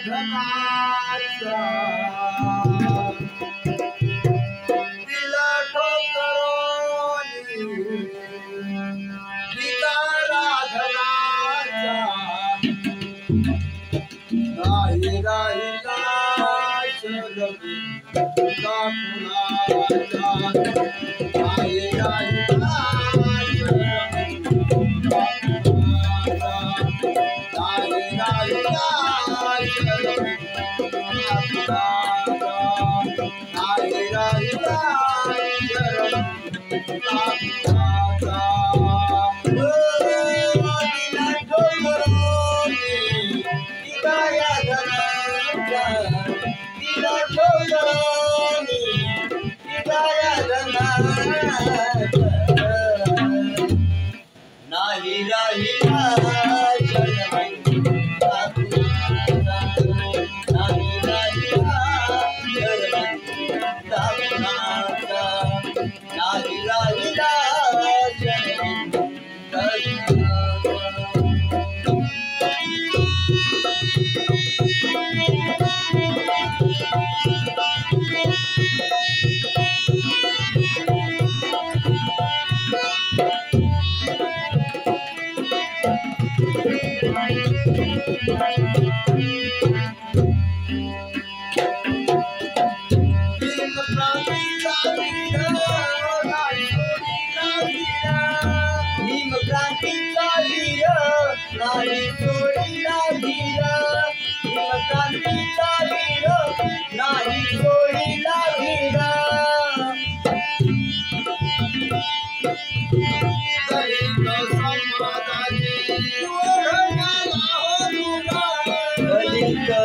धनाचा दिला ठोकरोनी विकारा धनाचा नाही राहिला शरवी कुणाचा नाही राहिला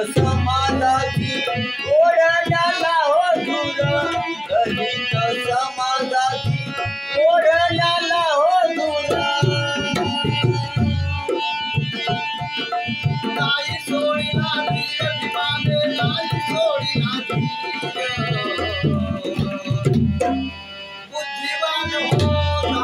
समाजाची ओढण्याला हो दूर दलित समाजाची ओढण्याला हो दूर नाही सोडीला अभिमाने नाही सोडीला बुद्धिवान होता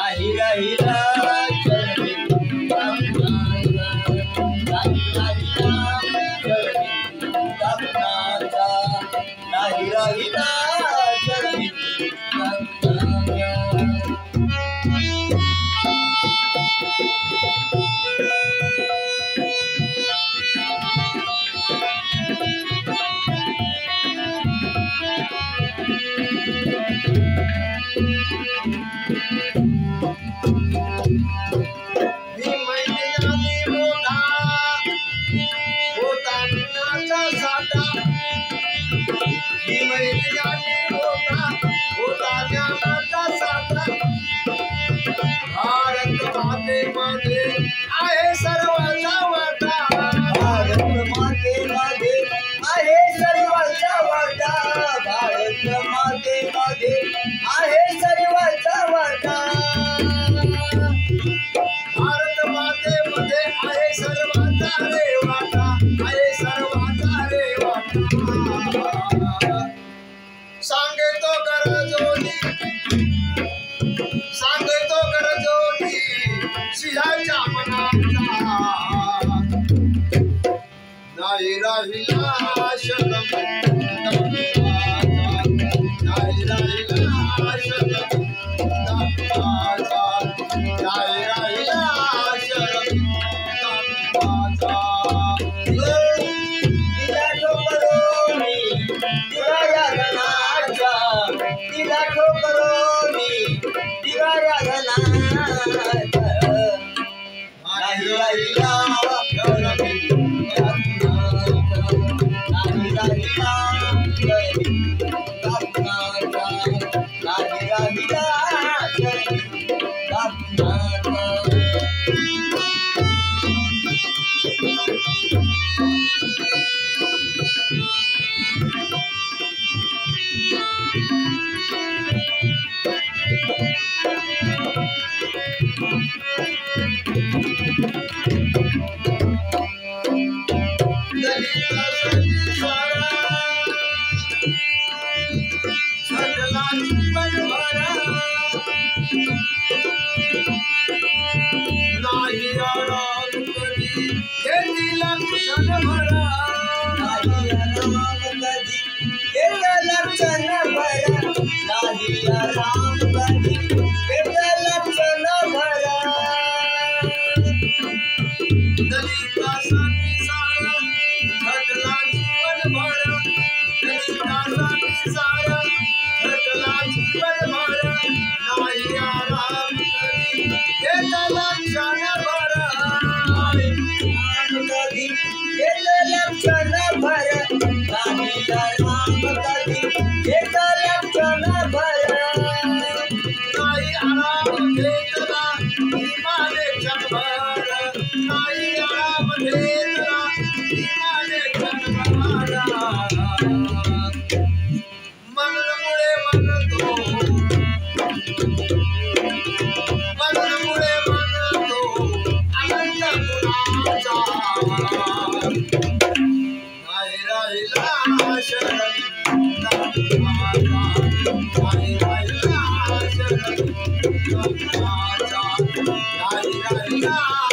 नाही राहिला भारत मातेमध्ये आहे सर्वांचा वाटा भारत मातेमध्ये आहे सर्वांचा वाटा भारत मातेमध्ये आहे सर्वांचा वाटा भारत मातेमध्ये आहे सर्वांचा रे वाटा आहे सर्वांचा रे वाटा सांगतो गरजोनी सांगतो गरजोनी सिंहाच्या मनाचा नाही राहिला शरम नाही राहिला शरम नाही राहिला शरम तिला ठोकरो मी दिवाळ्या घनाच्या तिला ठोकरो मी दिवाळ्या घनाच्या नाही राहिला शरम नाही राहिला नाही राहिला नाही आराम कधी घेतला क्षण भरा नाही आराम कधी घेतला क्षण भरा नाही आराम कधी घेतला क्षण भरा दलितासाठी सारा घटला जीवन भरा दलितासाठी सारा घटला जीवन भरा नाही आराम कधी घेतला क्षण भरा कधी घेतला क्षण भरा नाही आराम कधी घेतला क्षण भरा नाही आराम घेतला इमाने क्षणभर नाही आराम घेतला इमाने क्षणभर मनमुळे म्हणतो मनमुळे म्हणतो आनंद कुणाचा नाही राहिला शरण नाही राहिला शरण नाही राहिला